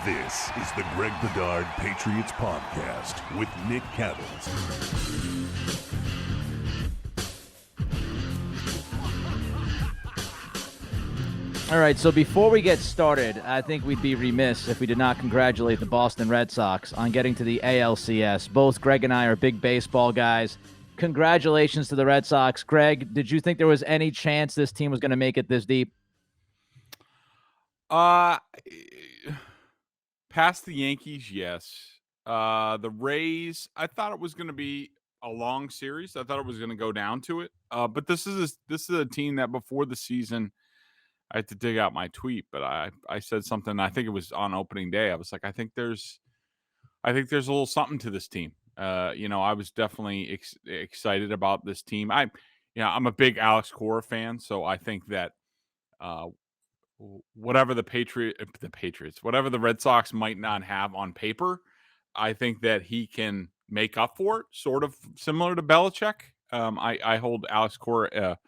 This is the Greg Bedard Patriots Podcast with Nick Cattles. All right, so before we get started, I think we'd be remiss if we did not congratulate the Boston Red Sox on getting to the ALCS. Both Greg and I are big baseball guys. Congratulations to the Red Sox. Greg, did you think there was any chance this team was going to make it this deep? Past the Yankees, yes. The Rays, I thought it was going to be a long series. I thought it was going to go down to it. But this is a team that before the season, I had to dig out my tweet, but I said something. I think it was on opening day. I was like, I think there's a little something to this team. I was definitely excited about this team. I'm a big Alex Cora fan, so I think that whatever the Patriots, whatever the Red Sox might not have on paper, I think that he can make up for it, sort of similar to Belichick. I hold Alex Cora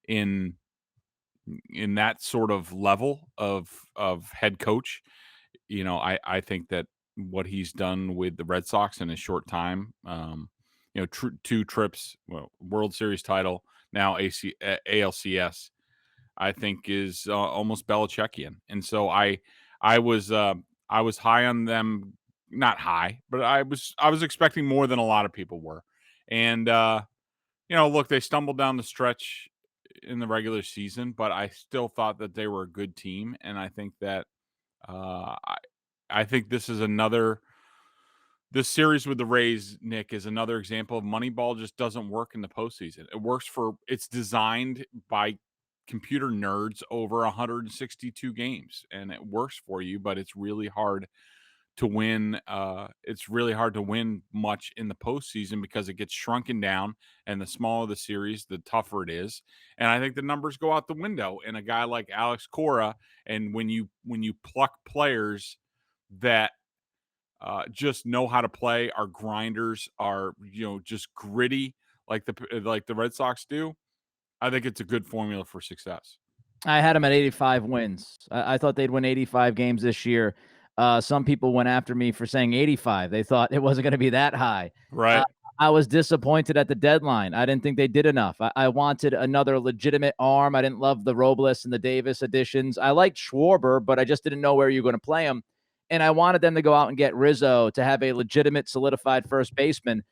in that sort of level of head coach. I think that what he's done with the Red Sox in a short time, two trips, World Series title, now ALCS, I think is almost Belichickian. And so I was high on them, not high, but I was expecting more than a lot of people were. And look, they stumbled down the stretch in the regular season, but I still thought that they were a good team. And I think that I think this series with the Rays, Nick, is another example of Moneyball just doesn't work in the postseason. It's designed by computer nerds over 162 games, and it works for you, but it's really hard to win. It's really hard to win much in the postseason because it gets shrunken down, and the smaller the series, the tougher it is. And I think the numbers go out the window. And a guy like Alex Cora, and when you pluck players that just know how to play, are grinders, are just gritty like the Red Sox do, I think it's a good formula for success. I had them at 85 wins. I thought they'd win 85 games this year. Some people went after me for saying 85. They thought it wasn't going to be that high. Right. I was disappointed at the deadline. I didn't think they did enough. I wanted another legitimate arm. I didn't love the Robles and the Davis additions. I liked Schwarber, but I just didn't know where you were going to play him. And I wanted them to go out and get Rizzo to have a legitimate, solidified first baseman.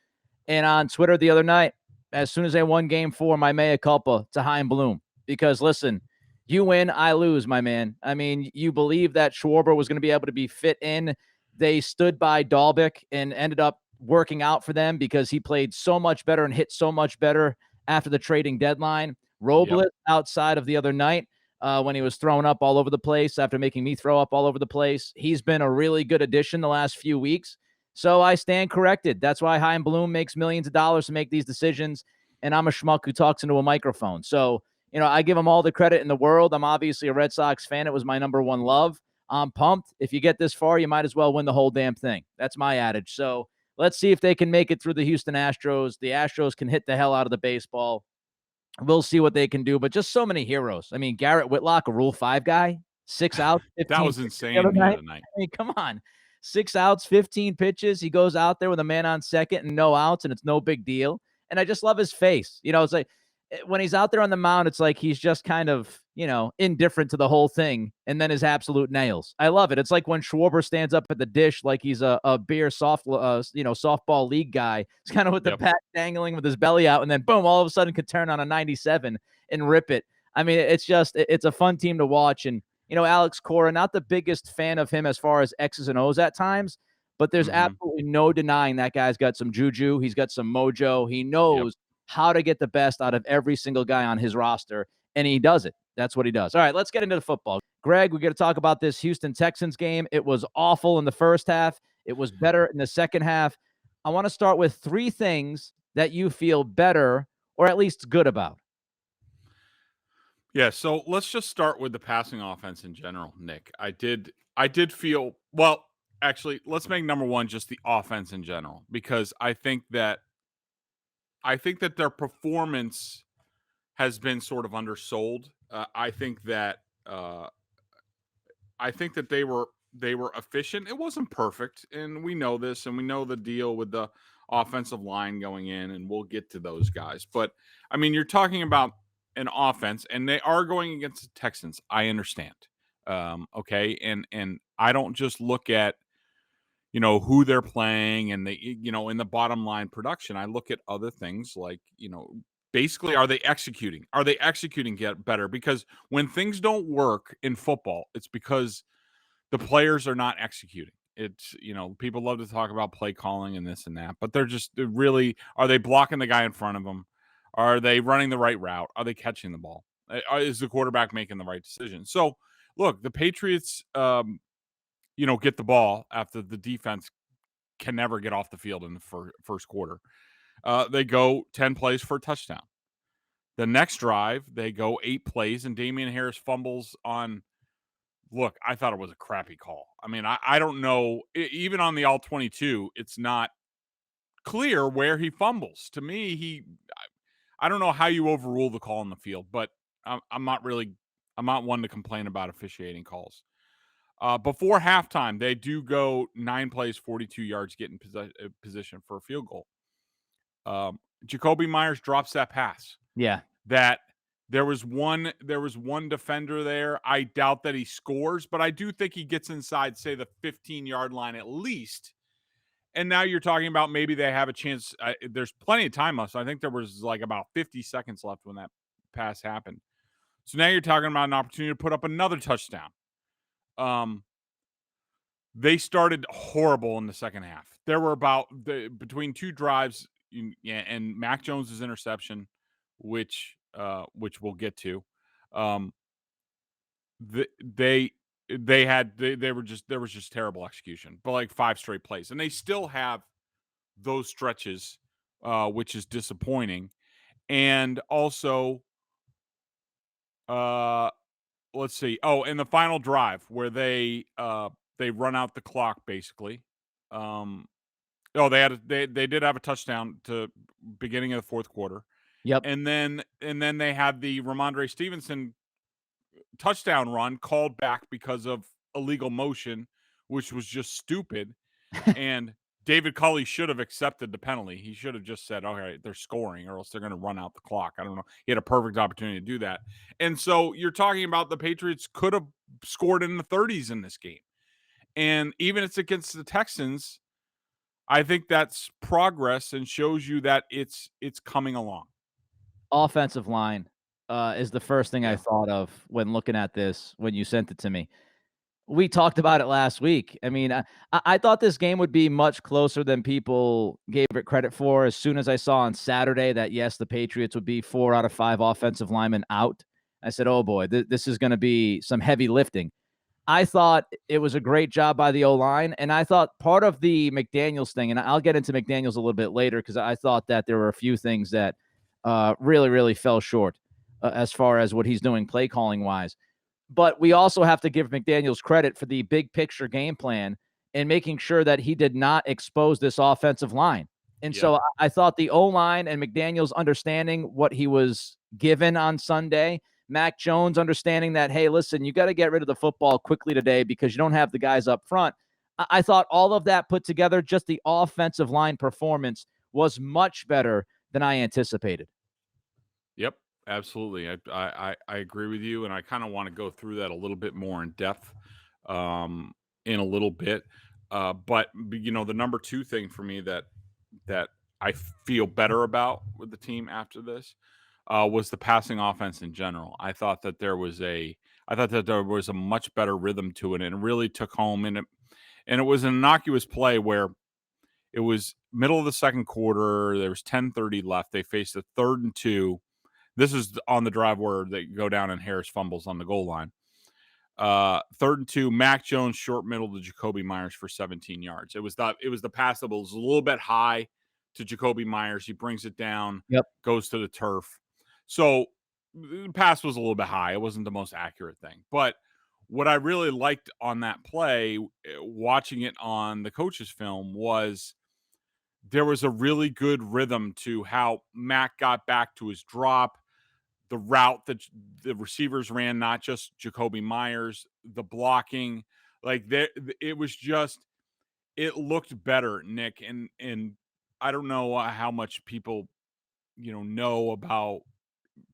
And on Twitter the other night, as soon as they won game 4, my mea culpa to Chaim Bloom. Because, listen, you win, I lose, my man. I mean, you believe that Schwarber was going to be able to be fit in. They stood by Dalbec and ended up working out for them because he played so much better and hit so much better after the trading deadline. Robles outside of the other night when he was throwing up all over the place after making me throw up all over the place. He's been a really good addition the last few weeks. So I stand corrected. That's why Chaim Bloom makes millions of dollars to make these decisions, and I'm a schmuck who talks into a microphone. So, I give him all the credit in the world. I'm obviously a Red Sox fan. It was my number one love. I'm pumped. If you get this far, you might as well win the whole damn thing. That's my adage. So let's see if they can make it through the Houston Astros. The Astros can hit the hell out of the baseball. We'll see what they can do, but just so many heroes. I mean, Garrett Whitlock, a Rule 5 guy, 6 outs. That was insane the other night. I mean, come on. 6 outs, 15 pitches. He goes out there with a man on second and no outs, and it's no big deal. And I just love his face. It's like when he's out there on the mound, it's like he's just kind of, indifferent to the whole thing, and then his absolute nails. I love it. It's like when Schwarber stands up at the dish like he's a beer softball league guy. It's kind of with the bat dangling with his belly out, and then boom, all of a sudden could turn on a 97 and rip it. I mean, it's a fun team to watch. And Alex Cora, not the biggest fan of him as far as X's and O's at times, but there's absolutely no denying that guy's got some juju. He's got some mojo. He knows how to get the best out of every single guy on his roster, and he does it. That's what he does. All right, let's get into the football. Greg, we're going to talk about this Houston Texans game. It was awful in the first half. It was better in the second half. I want to start with 3 things that you feel better or at least good about. Yeah, so let's just start with the passing offense in general, Nick. I did feel, well, actually, let's make number 1 just the offense in general, because I think that their performance has been sort of undersold. I think that they were they were efficient. It wasn't perfect, and we know this, and we know the deal with the offensive line going in, and we'll get to those guys. But I mean, you're talking about an offense, and they are going against the Texans. I understand. Okay, and I don't just look at who they're playing and in the bottom line production. I look at other things like basically, are they executing? Are they executing get better? Because when things don't work in football, it's because the players are not executing. It's people love to talk about play calling and this and that, but they're really, are they blocking the guy in front of them? Are they running the right route? Are they catching the ball? Is the quarterback making the right decision? So look, the Patriots get the ball after the defense can never get off the field in the first quarter. They go 10 plays for a touchdown. The next drive, they go 8 plays, and Damian Harris fumbles on. Look, I thought it was a crappy call. I mean, I don't know. Even on the all 22, it's not clear where he fumbles. To me, I don't know how you overrule the call on the field, but I'm not one to complain about officiating calls. Before halftime, they do go 9 plays, 42 yards, get in position for a field goal. Jacoby Myers drops that pass. Yeah. That there was one defender there. I doubt that he scores, but I do think he gets inside, say, the 15-yard line at least. And now you're talking about maybe they have a chance. There's plenty of time left. So I think there was like about 50 seconds left when that pass happened. So now you're talking about an opportunity to put up another touchdown. They started horrible in the second half. There were between 2 drives and Mac Jones's interception, which we'll get to. There was just terrible execution, but like 5 straight plays, and they still have those stretches, which is disappointing. And also, let's see. Oh, and the final drive where they run out the clock basically. They did have a touchdown to beginning of the fourth quarter. Yep. And then they had the Ramondre Stevenson touchdown run called back because of illegal motion, which was just stupid. And David Culley should have accepted the penalty. He should have just said, "All right, they're scoring, or else they're going to run out the clock." I don't know. He had a perfect opportunity to do that. And so you're talking about the Patriots could have scored in the 30s in this game. And even if it's against the Texans, I think that's progress and shows you that it's coming along. Offensive line is the first thing I thought of when looking at this when you sent it to me. We talked about it last week. I mean, I thought this game would be much closer than people gave it credit for. As soon as I saw on Saturday that, yes, the Patriots would be 4 out of 5 offensive linemen out, I said, oh boy, this is going to be some heavy lifting. I thought it was a great job by the O-line, and I thought part of the McDaniels thing, and I'll get into McDaniels a little bit later because I thought that there were a few things that really, really fell short as far as what he's doing play calling wise. But we also have to give McDaniels credit for the big picture game plan and making sure that he did not expose this offensive line. And so I thought the O-line and McDaniels understanding what he was given on Sunday, Mac Jones understanding that, hey, listen, you got to get rid of the football quickly today because you don't have the guys up front. I thought all of that put together, just the offensive line performance was much better than I anticipated. Yep, absolutely. I agree with you, and I kind of want to go through that a little bit more in depth in a little bit. But the number 2 thing for me that I feel better about with the team after this was the passing offense in general. I thought that there was a much better rhythm to it, and it really took home. And it was an innocuous play where it was middle of the second quarter. There was 10:30 left. They faced a 3rd and 2. This is on the drive where they go down and Harris fumbles on the goal line. 3rd and 2, Mac Jones short middle to Jacoby Myers for 17 yards. It was the pass that was a little bit high to Jacoby Myers. He brings it down, goes to the turf. So the pass was a little bit high. It wasn't the most accurate thing. But what I really liked on that play, watching it on the coach's film, was there was a really good rhythm to how Mac got back to his drop, the route that the receivers ran, not just Jacoby Myers, the blocking. Like it was just it looked better, Nick, and I don't know how much people know about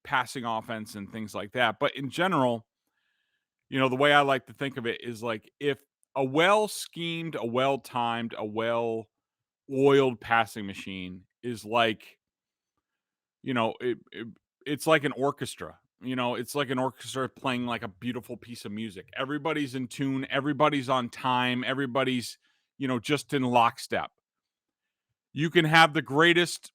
passing offense and things like that, but in general, the way I like to think of it is like if a well schemed, a well timed, a well oiled passing machine is like, it's like an orchestra. It's like an orchestra playing like a beautiful piece of music. Everybody's in tune, everybody's on time, everybody's, just in lockstep. You can have the greatest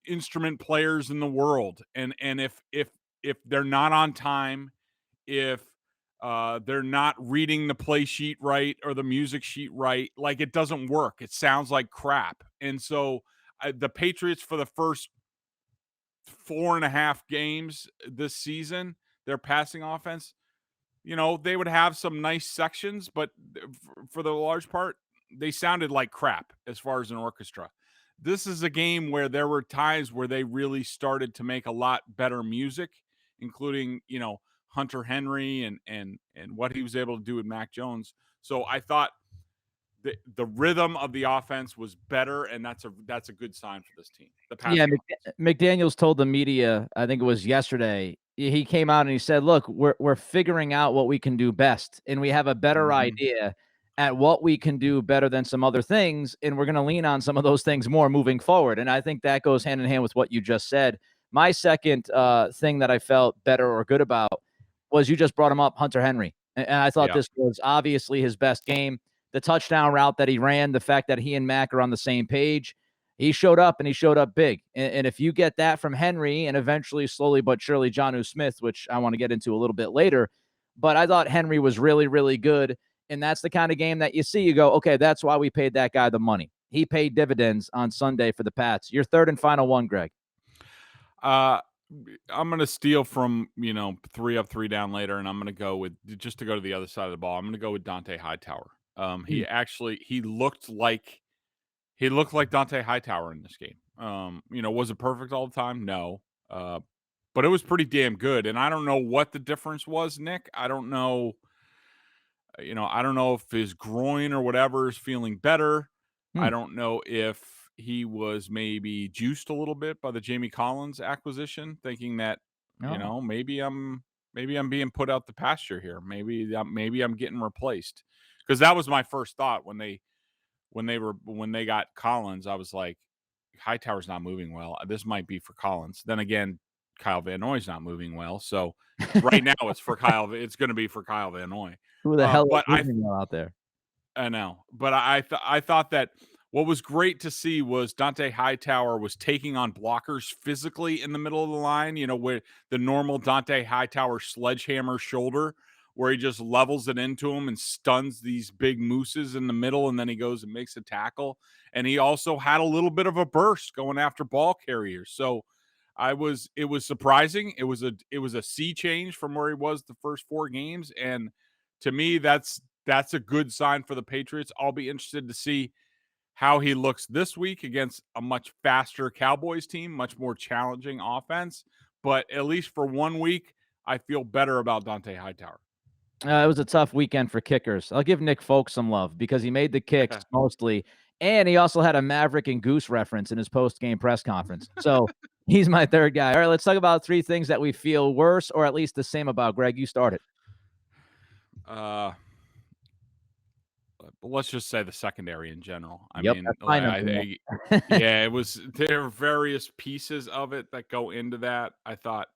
instrument players in the world, and if they're not on time, if they're not reading the play sheet right or the music sheet right, like it doesn't work. It sounds like crap. And so the Patriots for the first 4.5 games this season, their passing offense, they would have some nice sections, but for the large part, they sounded like crap as far as an orchestra. This is a game where there were times where they really started to make a lot better music, including, Hunter Henry and what he was able to do with Mac Jones. So I thought the rhythm of the offense was better, and that's a good sign for this team. Yeah, McDaniels told the media, I think it was yesterday, he came out and he said, "Look, we're figuring out what we can do best, and we have a better idea at what we can do better than some other things, and we're going to lean on some of those things more moving forward." And I think that goes hand in hand with what you just said. My second thing that I felt better or good about was you just brought him up, Hunter Henry, and I thought this was obviously his best game. The touchdown route that he ran, the fact that he and Mac are on the same page. He showed up, and he showed up big. And if you get that from Henry and eventually, slowly but surely, Jonnu Smith, which I want to get into a little bit later, but I thought Henry was really, really good. And that's the kind of game that you see, you go, okay, that's why we paid that guy the money. He paid dividends on Sunday for the Pats. Your third and final one, Greg. I'm going to steal from, 3 up, 3 down later, and I'm going to go with, just to go to the other side of the ball, I'm going to go with Dante Hightower. He looked like Dante Hightower in this game. Was it perfect all the time? No. But it was pretty damn good. And I don't know what the difference was, Nick. I don't know. I don't know if his groin or whatever is feeling better. I don't know if he was maybe juiced a little bit by the Jamie Collins acquisition, thinking that, maybe I'm being put out the pasture here. Maybe I'm getting replaced. Because that was my first thought when they got Collins. I was like, Hightower's not moving well. This might be for Collins. Then again, Kyle Van Noy's not moving well. So right now it's going to be for Kyle Van Noy. Who the hell is moving well out there? I know. But I thought that what was great to see was Dante Hightower was taking on blockers physically in the middle of the line, where the normal Dante Hightower sledgehammer shoulder, where he just levels it into him and stuns these big mooses in the middle, and then he goes and makes a tackle. And he also had a little bit of a burst going after ball carriers. So it was surprising. It was a sea change from where he was the first 4 games. And to me, that's a good sign for the Patriots. I'll be interested to see how he looks this week against a much faster Cowboys team, much more challenging offense. But at least for 1 week, I feel better about Dante Hightower. It was a tough weekend for kickers. I'll give Nick Folk some love because he made the kicks mostly, and he also had a Maverick and Goose reference in his post-game press conference. So he's my third guy. All right, let's talk about 3 things that we feel worse or at least the same about. Greg, you started. Let's just say the secondary in general. There are various pieces of it that go into that. I thought,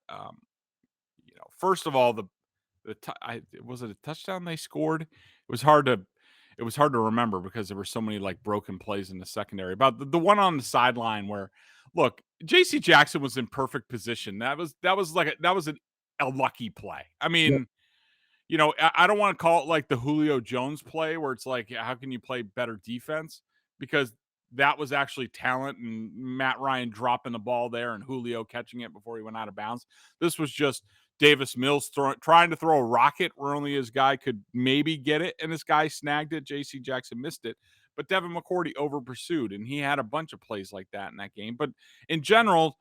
first of all, was it a touchdown they scored? It was hard to remember because there were so many like broken plays in the secondary. About the one on the sideline where, look, J.C. Jackson was in perfect position. That was a lucky play. I mean, I don't want to call it like the Julio Jones play where it's like, how can you play better defense? Because that was actually talent and Matt Ryan dropping the ball there and Julio catching it before he went out of bounds. This was just Davis Mills trying to throw a rocket where only his guy could maybe get it, and this guy snagged it. J.C. Jackson missed it. But Devin McCourty over-pursued, and he had a bunch of plays like that in that game. But in general,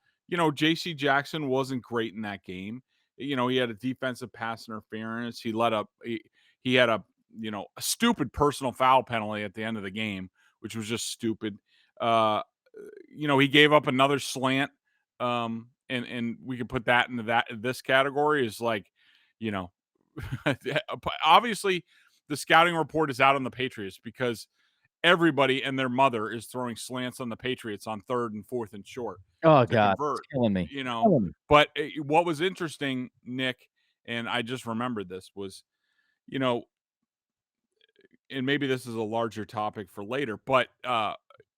J.C. Jackson wasn't great in that game. He had a defensive pass interference. He had a a stupid personal foul penalty at the end of the game, which was just stupid. He gave up another slant, and we could put that into this category is like, you know, obviously the scouting report is out on the Patriots because everybody and their mother is throwing slants on the Patriots on 3rd and 4th and short Oh, to God. convert. It's killing me. Killing me. But what was interesting, Nick, and I just remembered this was, and maybe this is a larger topic for later, but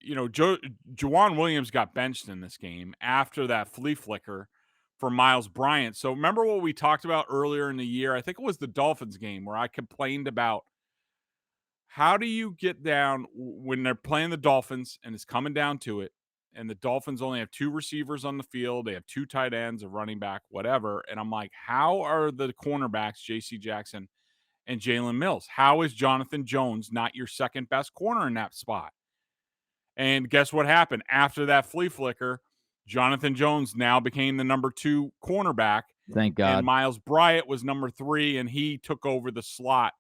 Juwan Williams got benched in this game after that flea flicker for Miles Bryant. So remember what we talked about earlier in the year? I think it was the Dolphins game where I complained about how do you get down when they're playing the Dolphins and it's coming down to it, and the Dolphins only have 2 receivers on the field. They have 2 tight ends, a running back, whatever. And I'm like, how are the cornerbacks, J.C. Jackson and Jalen Mills? How is Jonathan Jones not your second best corner in that spot? And guess what happened? After that flea flicker, Jonathan Jones now became the number 2 cornerback. Thank God. And Miles Bryant was number 3, and he took over the slot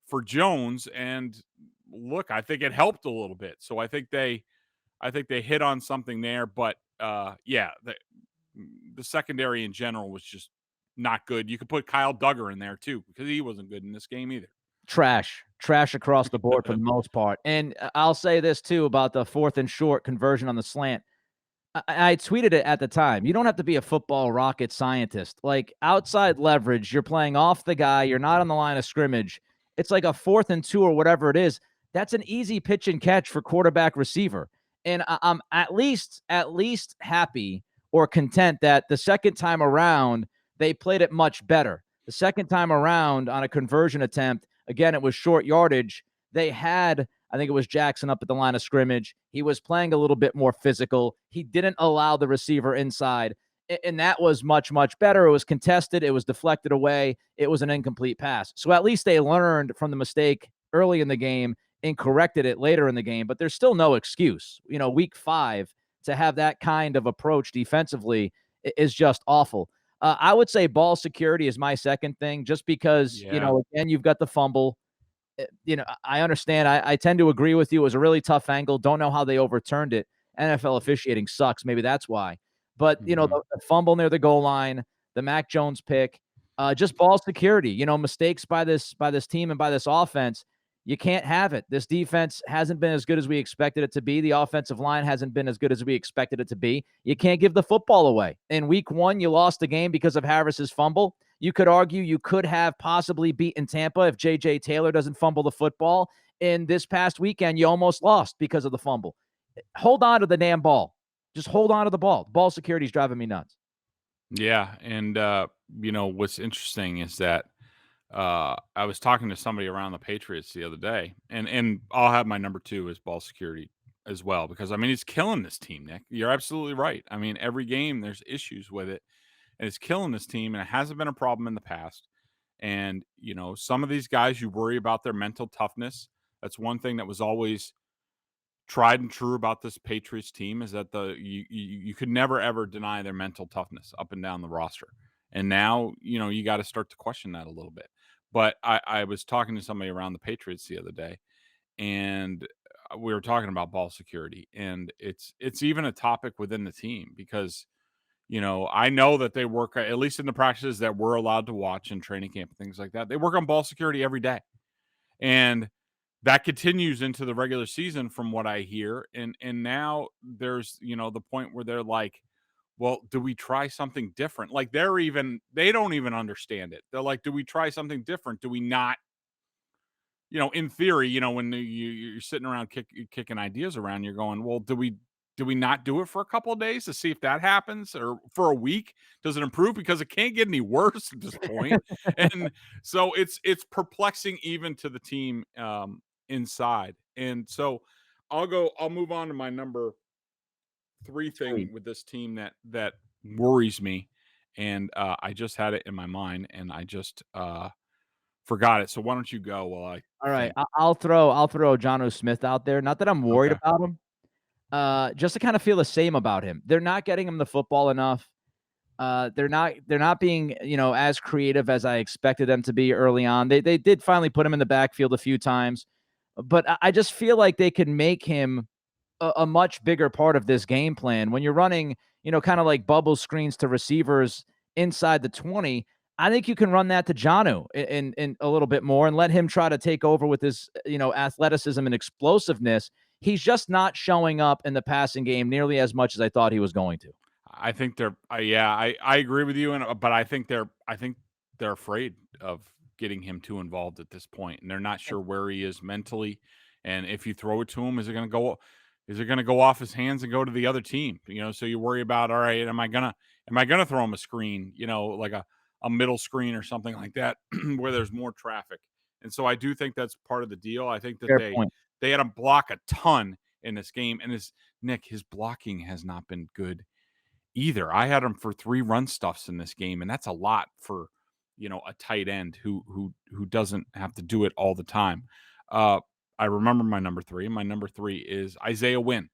for Jones. And look, I think it helped a little bit. So I think they hit on something there. But the secondary in general was just not good. You could put Kyle Duggar in there too, because he wasn't good in this game either. Trash across the board for the most part. And I'll say this too about the 4th and short conversion on the slant. I tweeted it at the time. You don't have to be a football rocket scientist. Like, outside leverage, you're playing off the guy. You're not on the line of scrimmage. It's like a 4th and 2 or whatever it is. That's an easy pitch and catch for quarterback receiver. And I'm at least happy or content that the second time around, they played it much better. The second time around on a conversion attempt, again, it was short yardage. They had, I think it was Jackson up at the line of scrimmage. He was playing a little bit more physical. He didn't allow the receiver inside, and that was much, much better. It was contested. It was deflected away. It was an incomplete pass. So at least they learned from the mistake early in the game and corrected it later in the game, but there's still no excuse. Week 5 to have that kind of approach defensively is just awful. I would say ball security is my second thing, just because, again, you've got the fumble. I understand. I tend to agree with you. It was a really tough angle. Don't know how they overturned it. NFL officiating sucks. Maybe that's why. But, the fumble near the goal line, the Mac Jones pick, just ball security, mistakes by this team and by this offense. You can't have it. This defense hasn't been as good as we expected it to be. The offensive line hasn't been as good as we expected it to be. You can't give the football away. In week 1, you lost the game because of Harris's fumble. You could argue you could have possibly beaten Tampa if J.J. Taylor doesn't fumble the football. And this past weekend, you almost lost because of the fumble. Hold on to the damn ball. Just hold on to the ball. Ball security is driving me nuts. Yeah, and what's interesting is that I was talking to somebody around the Patriots the other day, and I'll have my number 2 as ball security as well, because it's killing this team, Nick. You're absolutely right. Every game there's issues with it, and it's killing this team, and it hasn't been a problem in the past. And some of these guys, you worry about their mental toughness. That's one thing that was always tried and true about this Patriots team, is that you could never ever deny their mental toughness up and down the roster. And now, you got to start to question that a little bit. But I was talking to somebody around the Patriots the other day, and we were talking about ball security, and it's even a topic within the team, because I know that they work, at least in the practices that we're allowed to watch in training camp and things like that, they work on ball security every day. And that continues into the regular season from what I hear. And now there's, the point where they're like, well, do we try something different? Like, they don't even understand it. They're like, do we try something different? Do we not, in theory, when you're sitting around kicking ideas around, you're going, well, do we not do it for a couple of days to see if that happens, or for a week? Does it improve? Because it can't get any worse at this point. And so it's perplexing even to the team inside. And so I'll move on to my number 3 thing with this team that worries me. And I just had it in my mind, and I just forgot it. So why don't you go while I All right. think? I'll throw Jonnu Smith out there. Not that I'm worried about him. Just to kind of feel the same about him. They're not getting him the football enough. They're not being, as creative as I expected them to be early on. They did finally put him in the backfield a few times, but I just feel like they could make him a much bigger part of this game plan. When you're running, kind of like bubble screens to receivers inside the 20, I think you can run that to Jonnu in a little bit more and let him try to take over with his, athleticism and explosiveness. He's just not showing up in the passing game nearly as much as I thought he was going to. I think they're I agree with you, but I think they're afraid of getting him too involved at this point, and they're not sure where he is mentally. And if you throw it to him, is it gonna go off his hands and go to the other team? So you worry about, all right, am I gonna throw him a screen, like a middle screen or something like that, where there's more traffic. And so I do think that's part of the deal. I think that Fair they point. they had him block a ton in this game, and his blocking has not been good either. I had him for 3 run stuffs in this game, and that's a lot for, a tight end who doesn't have to do it all the time. Uh, I remember my number 3. My number 3 is Isaiah Wynn.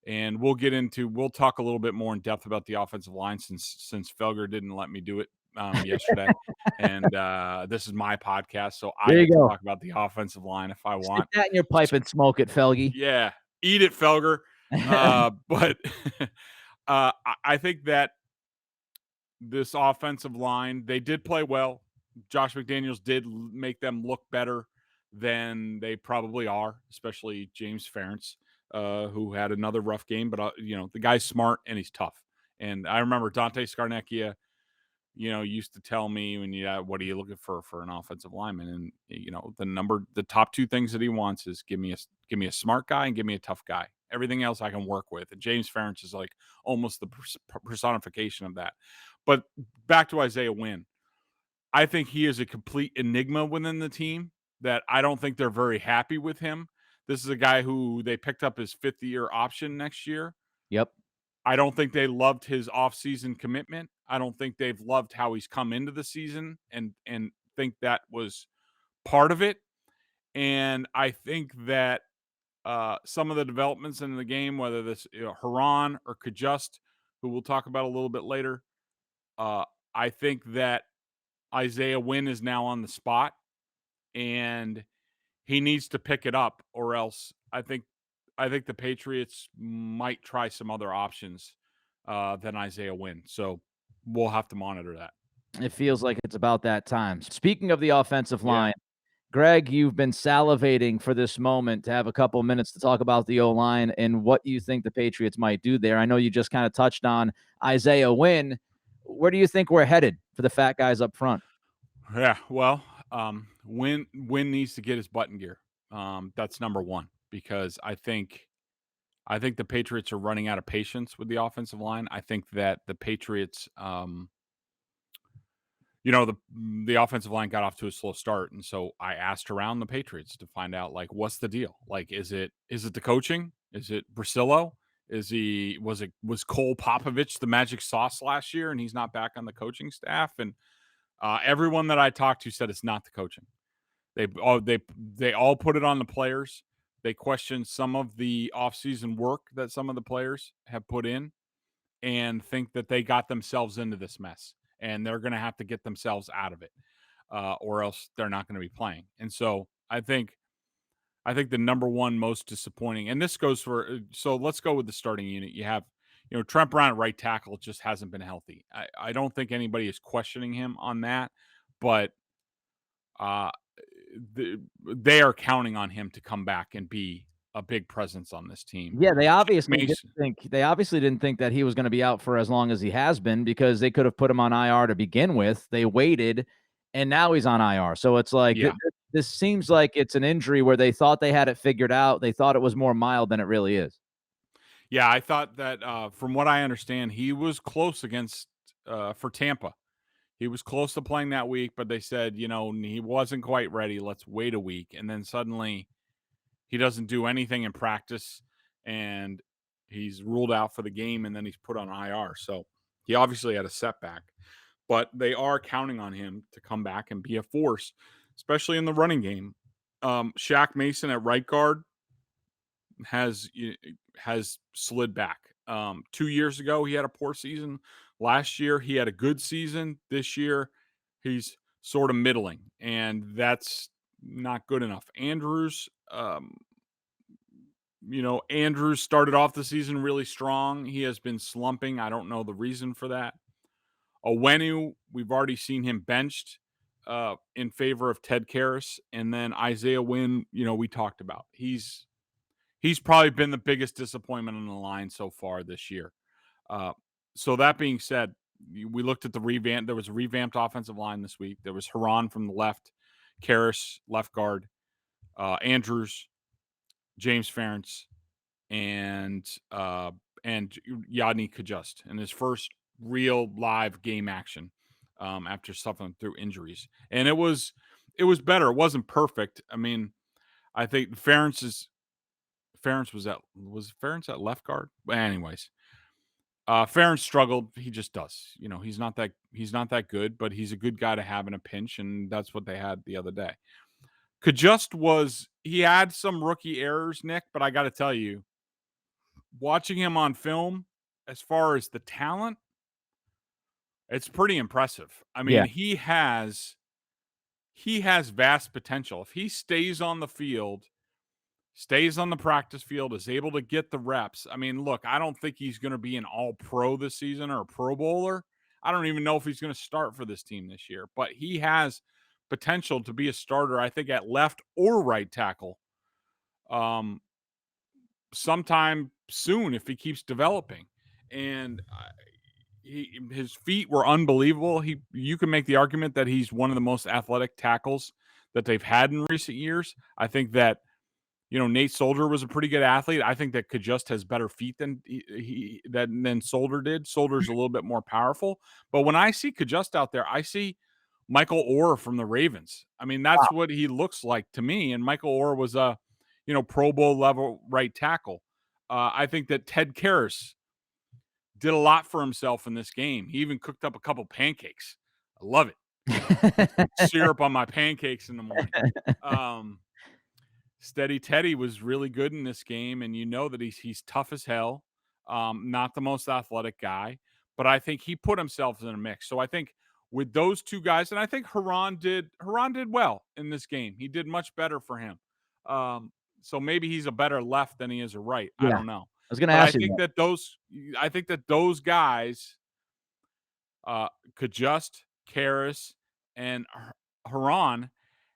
And we'll talk a little bit more in depth about the offensive line since Felger didn't let me do it yesterday. And this is my podcast, so I There get you to go. talk about the offensive line if I Stick want. that in your pipe and smoke it, Felgy. Yeah, eat it, Felger. But I think that this offensive line, they did play well. Josh McDaniels did make them look better than they probably are, especially James Ferentz, who had another rough game. But, the guy's smart and he's tough. And I remember Dante Scarnecchia, used to tell me what are you looking for an offensive lineman? And, the top 2 things that he wants is give me a smart guy and give me a tough guy. Everything else I can work with. And James Ferentz is like almost the personification of that. But back to Isaiah Wynn. I think he is a complete enigma within the team that I don't think they're very happy with him. This is a guy who they picked up his 5th-year option next year. Yep. I don't think they loved his offseason commitment. I don't think they've loved how he's come into the season and think that was part of it. And I think that some of the developments in the game, whether this Haran or Kajust, who we'll talk about a little bit later, I think that Isaiah Wynn is now on the spot and he needs to pick it up, or else I think the Patriots might try some other options than Isaiah Wynn. So we'll have to monitor that. It feels like it's about that time. Speaking of the offensive Yeah. line, Greg, you've been salivating for this moment to have a couple of minutes to talk about the O-line and what you think the Patriots might do there. I know you just kind of touched on Isaiah Wynn. Where do you think we're headed for the fat guys up front? Yeah, well, Wynn needs to get his butt in gear. That's number 1 because I think the Patriots are running out of patience with the offensive line. I think that the Patriots, the offensive line got off to a slow start, and so I asked around the Patriots to find out, like, what's the deal? Like, is it the coaching? Is it Brasillo? Was Cole Popovich the magic sauce last year, and he's not back on the coaching staff? And everyone that I talked to said it's not the coaching. They all put it on the players. They questioned some of the offseason work that some of the players have put in and think that they got themselves into this mess and they're going to have to get themselves out of it or else they're not going to be playing. And so I think the number 1 most disappointing, and this goes for, so let's go with the starting unit. You have, Trent Brown at right tackle just hasn't been healthy. I don't think anybody is questioning him on that, but they are counting on him to come back and be a big presence on this team. Yeah, they obviously didn't think that he was going to be out for as long as he has been because they could have put him on IR to begin with. They waited, and now he's on IR. So it's like this seems like it's an injury where they thought they had it figured out. They thought it was more mild than it really is. Yeah, I thought that from what I understand, he was close against for Tampa. He was close to playing that week, but they said, he wasn't quite ready. Let's wait a week. And then suddenly he doesn't do anything in practice and he's ruled out for the game and then he's put on IR. So he obviously had a setback, but they are counting on him to come back and be a force, especially in the running game. Shaq Mason at right guard has slid back. 2 years ago, he had a poor season. Last year, he had a good season. This year, he's sort of middling, and that's not good enough. Andrews, Andrews started off the season really strong. He has been slumping. I don't know the reason for that. Owenu, we've already seen him benched in favor of Ted Karras, and then Isaiah Wynn, we talked about. He's probably been the biggest disappointment on the line so far this year. So that being said, we looked at the revamp. There was a revamped offensive line this week. There was Haran from the left, Karras, left guard, Andrews, James Ferentz, and Yadni Kajust in his first real live game action after suffering through injuries. And it was better. It wasn't perfect. I mean, I think Ferentz was Ferentz at left guard. But anyways, Ferentz struggled. He just does. He's not that good, but he's a good guy to have in a pinch, and that's what they had the other day. He had some rookie errors, Nick, but I got to tell you, watching him on film, as far as the talent, it's pretty impressive. I mean, Yeah. he has vast potential. If he stays on the field, stays on the practice field, is able to get the reps. I mean, look, I don't think he's going to be an all-pro this season or a Pro Bowler. I don't even know if he's going to start for this team this year, but he has potential to be a starter, I think, at left or right tackle sometime soon if he keeps developing. And his feet were unbelievable. You can make the argument that he's one of the most athletic tackles that they've had in recent years. I think that Nate Solder was a pretty good athlete. I think that Kajust has better feet than than Solder did. Solder's a little bit more powerful. But when I see Kajust out there, I see Michael Orr from the Ravens. I mean, that's what he looks like to me. And Michael Orr was a Pro Bowl level right tackle. I think that Ted Karras did a lot for himself in this game. He even cooked up a couple pancakes. I love it. Syrup on my pancakes in the morning. Steady Teddy was really good in this game, and that he's tough as hell. Not the most athletic guy, but I think he put himself in a mix. So I think with those two guys, and I think Haran did well in this game. He did much better for him. So maybe he's a better left than he is a right. Yeah. I don't know. I was going to ask you that. I think that those guys, Kajust, Karras, and Haran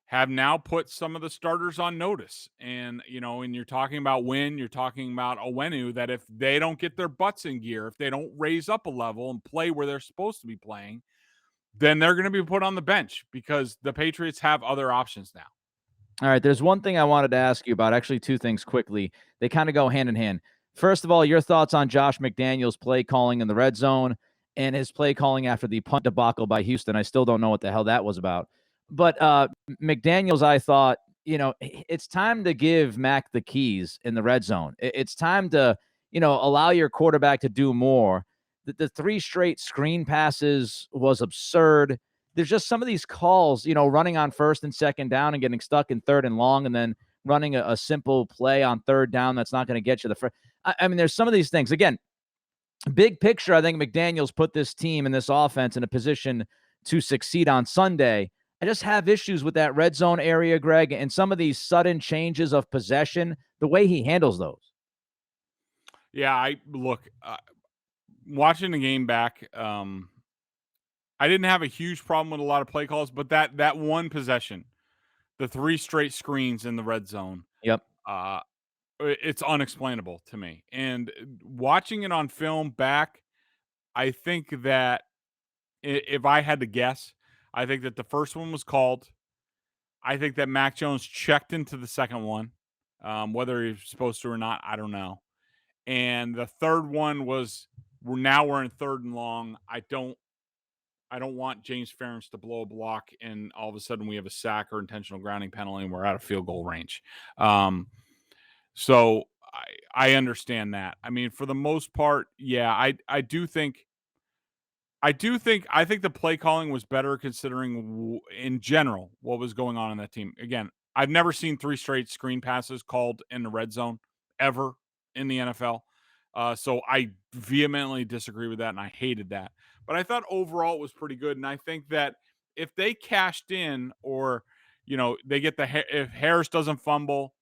have now put some of the starters on notice. And, and you're talking about Wynn, you're talking about Owenu, that if they don't get their butts in gear, if they don't raise up a level and play where they're supposed to be playing, then they're going to be put on the bench because the Patriots have other options now. All right, there's one thing I wanted to ask you about, actually two things quickly. They kind of go hand in hand. First of all, your thoughts on Josh McDaniels' play calling in the red zone and his play calling after the punt debacle by Houston. I still don't know what the hell that was about. But McDaniels, I thought, it's time to give Mac the keys in the red zone. It's time to, allow your quarterback to do more. The 3 straight screen passes was absurd. There's just some of these calls, running on first and second down and getting stuck in third and long, and then running a simple play on third down that's not going to get you the first. I mean, there's some of these things. Again, big picture, I think McDaniels put this team and this offense in a position to succeed on Sunday. I just have issues with that red zone area, Greg, and some of these sudden changes of possession, the way he handles those. Yeah, watching the game back, I didn't have a huge problem with a lot of play calls, but that one possession, the 3 straight screens in the red zone, Yep. It's unexplainable to me. And watching it on film back, I think that if I had to guess, I think that the first one was called. I think that Mac Jones checked into the second one, whether he was supposed to or not, I don't know. And the third one was we're in third and long. I don't want James Ferentz to blow a block and all of a sudden we have a sack or intentional grounding penalty and we're out of field goal range. So I understand that. I mean, for the most part, yeah, I think the play calling was better considering in general what was going on in that team. Again, I've never seen 3 straight screen passes called in the red zone ever in the NFL. So I vehemently disagree with that, and I hated that. But I thought overall it was pretty good, and I think that if they cashed in, or they get if Harris doesn't fumble,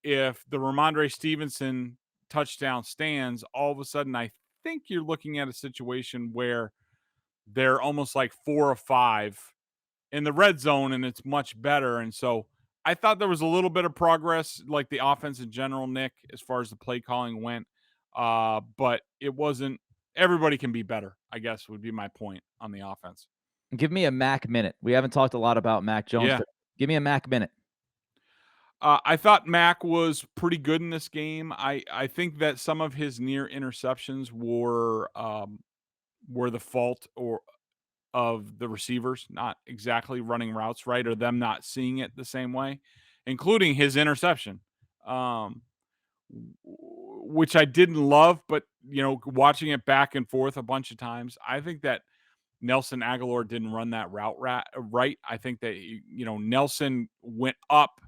if the Ramondre Stevenson touchdown stands, all of a sudden I think you're looking at a situation where they're almost like 4 or 5 in the red zone, and it's much better. And so I thought there was a little bit of progress, like the offense in general, Nick, as far as the play calling went. But it wasn't. Everybody can be better, I guess, would be my point on the offense. Give me a Mac minute. We haven't talked a lot about Mac Jones. Yeah. Give me a Mac minute. I thought Mac was pretty good in this game. I think that some of his near interceptions were the fault of the receivers not exactly running routes right, or them not seeing it the same way, including his interception, which I didn't love. But watching it back and forth a bunch of times, I think that Nelson Aguilar didn't run that route right. I think that Nelson went up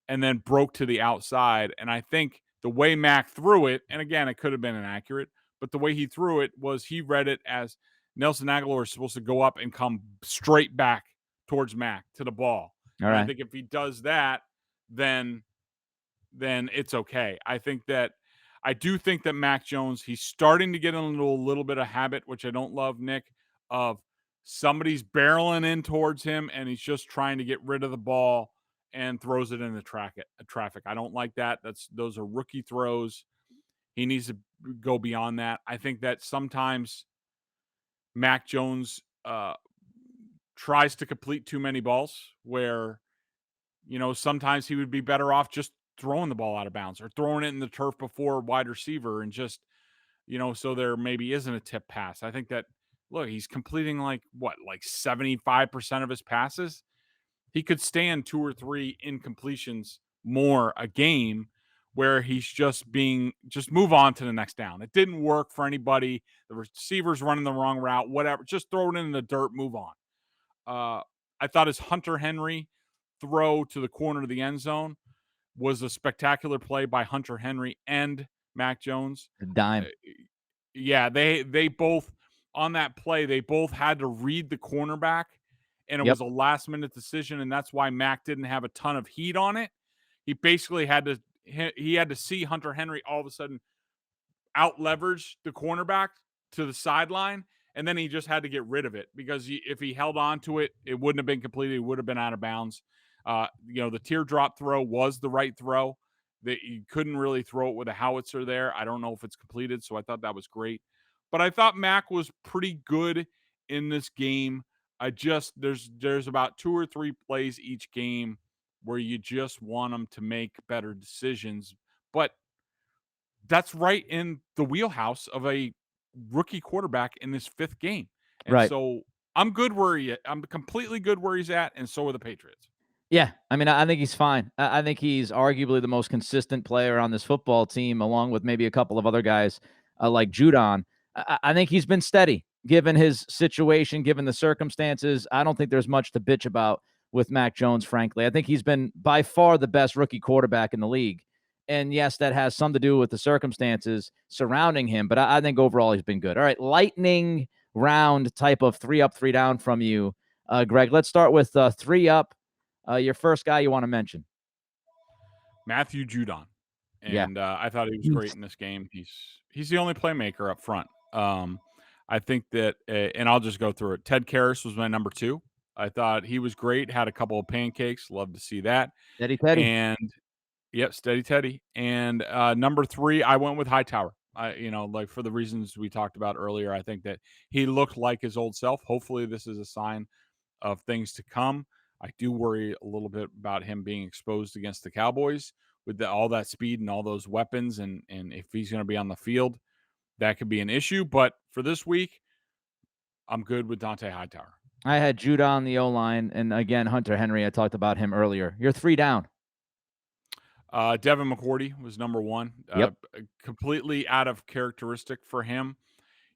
and then broke to the outside. And I think the way Mac threw it, and again, it could have been inaccurate, but the way he threw it was he read it as Nelson Aguilar is supposed to go up and come straight back towards Mac to the ball. All and right. I think if he does that, then it's okay. I do think that Mac Jones, he's starting to get into a little bit of habit, which I don't love, Nick, of somebody's barreling in towards him and he's just trying to get rid of the ball and throws it in the traffic. I don't like that. Those are rookie throws. He needs to go beyond that. I think that sometimes Mac Jones tries to complete too many balls where, sometimes he would be better off just throwing the ball out of bounds or throwing it in the turf before wide receiver and just, so there maybe isn't a tip pass. I think that, look, he's completing like 75% of his passes. He could stand 2 or 3 incompletions more a game where he's just move on to the next down. It didn't work for anybody. The receiver's running the wrong route, whatever. Just throw it in the dirt, move on. I thought his Hunter Henry throw to the corner of the end zone was a spectacular play by Hunter Henry and Mac Jones. The dime. Yeah, they both on that play, they both had to read the cornerback, and it was a last-minute decision, and that's why Mac didn't have a ton of heat on it. He basically had to see Hunter Henry all of a sudden out-leverage the cornerback to the sideline, and then he just had to get rid of it because if he held on to it, it wouldn't have been completed. It would have been out of bounds. The teardrop throw was the right throw. That you couldn't really throw it with a howitzer there. I don't know if it's completed, so I thought that was great. But I thought Mac was pretty good in this game. There's about 2 or 3 plays each game where you just want them to make better decisions. But that's right in the wheelhouse of a rookie quarterback in this 5th game. And Right. so I'm completely good where he's at, and so are the Patriots. Yeah, I mean, I think he's fine. I think he's arguably the most consistent player on this football team, along with maybe a couple of other guys like Judon. I think he's been steady, given his situation, given the circumstances. I don't think there's much to bitch about with Mac Jones, frankly. I think he's been by far the best rookie quarterback in the league. And yes, that has some to do with the circumstances surrounding him, but I think overall he's been good. All right, lightning round type of 3 up, 3 down from you, Greg. Let's start with 3 up. Your first guy you want to mention? Matthew Judon. And I thought he was great in this game. He's the only playmaker up front. I think that, and I'll just go through it. Ted Karras was my number 2. I thought he was great. Had a couple of pancakes. Love to see that. Steady Teddy. And steady Teddy. And number 3, I went with Hightower. Like for the reasons we talked about earlier, I think that he looked like his old self. Hopefully, this is a sign of things to come. I do worry a little bit about him being exposed against the Cowboys with all that speed and all those weapons. And if he's going to be on the field, that could be an issue. But for this week, I'm good with Dante Hightower. I had Judah on the O-line. And again, Hunter Henry, I talked about him earlier. You're 3 down. Devin McCourty was number 1. Completely out of characteristic for him.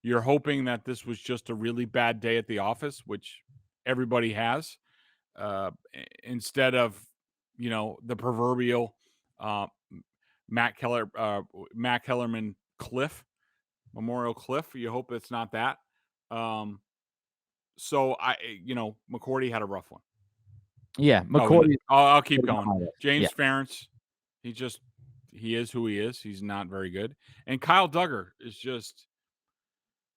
You're hoping that this was just a really bad day at the office, which everybody has. Instead of, the proverbial Matt Kellerman cliff, Memorial Cliff. You hope it's not that. So McCourty had a rough one. Yeah, McCourty. I'll keep going. Yeah. James Ferentz, he is who he is. He's not very good. And Kyle Duggar is just,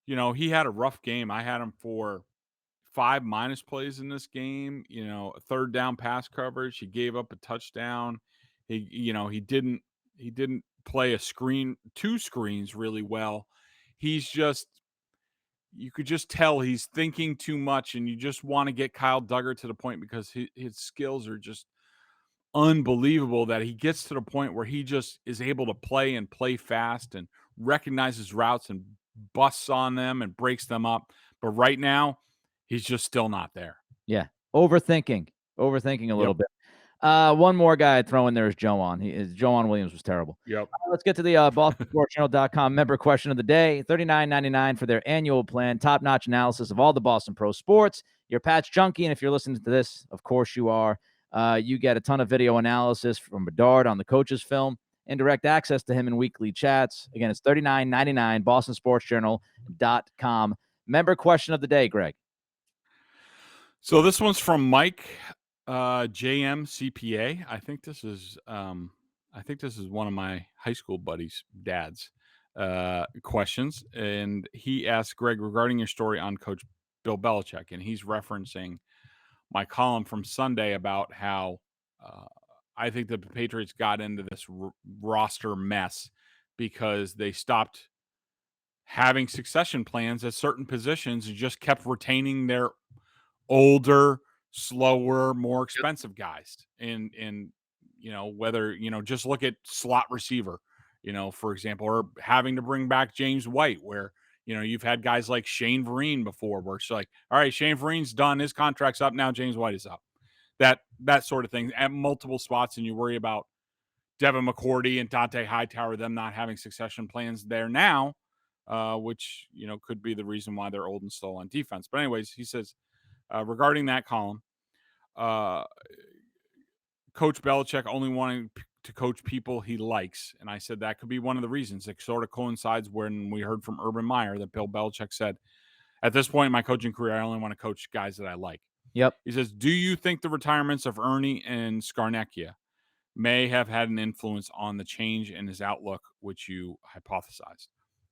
he had a rough game. I had him for 5 minus plays in this game. A third down pass coverage. He gave up a touchdown. He didn't play two screens really well. He's just, you could just tell he's thinking too much, and you just want to get Kyle Duggar to the point because his skills are just unbelievable, that he gets to the point where he just is able to play fast and recognizes routes and busts on them and breaks them up. But right now, he's just still not there. Yeah. Overthinking a little bit. One more guy I'd throw in there is Joan. Joan Williams was terrible. Yep. Let's get to the BostonSportsJournal.com member question of the day. $39.99 for their annual plan. Top-notch analysis of all the Boston pro sports. You're a Pats junkie, and if you're listening to this, of course you are. You get a ton of video analysis from Bedard on the coach's film and direct access to him in weekly chats. Again, it's $39.99, BostonSportsJournal.com. Member question of the day, Greg. So this one's from Mike JM CPA. I think this is one of my high school buddies' dad's questions, and he asked, Greg, regarding your story on Coach Bill Belichick, and he's referencing my column from Sunday about how I think the Patriots got into this roster mess because they stopped having succession plans at certain positions and just kept retaining their older, slower, more expensive guys. And whether, just look at slot receiver, for example, or having to bring back James White, where, you've had guys like Shane Vereen before, where it's like, all right, Shane Vereen's done, his contract's up, now James White is up. That sort of thing at multiple spots, and you worry about Devin McCourty and Dante Hightower, them not having succession plans there now, which, could be the reason why they're old and slow on defense. But anyways, he says, regarding that column, Coach Belichick only wanting to coach people he likes. And I said that could be one of the reasons. It sort of coincides when we heard from Urban Meyer that Bill Belichick said, at this point in my coaching career, I only want to coach guys that I like. Yep. He says, do you think the retirements of Ernie and Scarnecchia may have had an influence on the change in his outlook, which you hypothesized?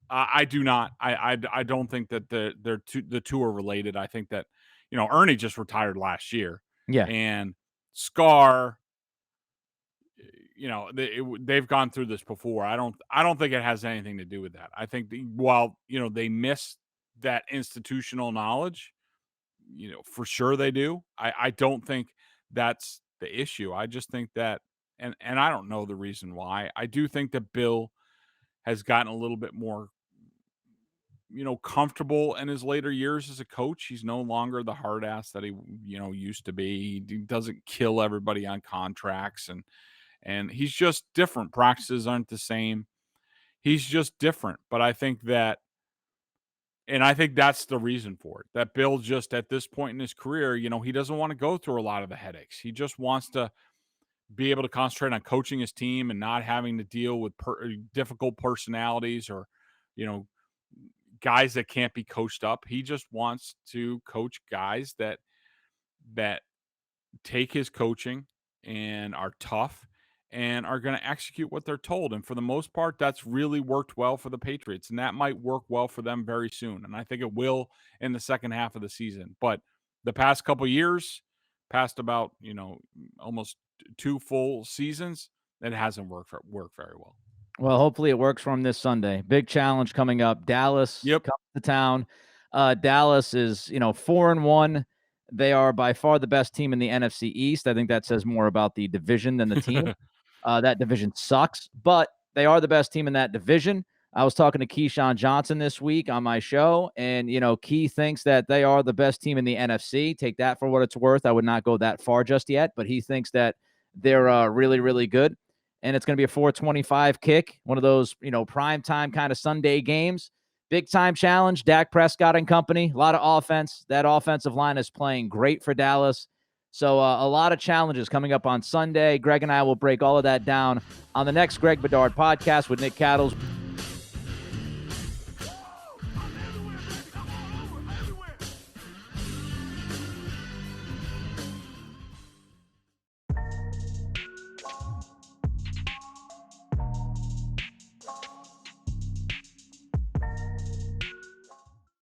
I do not. I don't think that the two are related. I think that, Ernie just retired last year. Yeah. And Scar, they've gone through this before. I don't think it has anything to do with that. I think while, they miss that institutional knowledge, for sure they do. I don't think that's the issue. I just think that, and I don't know the reason why. I do think that Bill has gotten a little bit more, comfortable in his later years as a coach. He's no longer the hard ass that he, used to be. He doesn't kill everybody on contracts, and he's just different. Practices aren't the same. He's just different. But I think that, and I think that's the reason for it, that Bill just at this point in his career, he doesn't want to go through a lot of the headaches. He just wants to be able to concentrate on coaching his team and not having to deal with difficult personalities or, guys that can't be coached up. He just wants to coach guys that take his coaching and are tough and are going to execute what they're told. And for the most part, that's really worked well for the Patriots, and that might work well for them very soon. And I think it will in the second half of the season. But the past couple of years, past about, almost 2 full seasons, it hasn't worked very well. Well, hopefully it works for him this Sunday. Big challenge coming up. Dallas comes to town. Dallas is, 4-1. They are by far the best team in the NFC East. I think that says more about the division than the team. That division sucks, but they are the best team in that division. I was talking to Keyshawn Johnson this week on my show, and, Key thinks that they are the best team in the NFC. Take that for what it's worth. I would not go that far just yet, but he thinks that they're really, really good. And it's going to be a 4:25 kick, one of those, prime time kind of Sunday games. Big time challenge, Dak Prescott and company, a lot of offense. That offensive line is playing great for Dallas. So a lot of challenges coming up on Sunday. Greg and I will break all of that down on the next Greg Bedard podcast with Nick Cattles.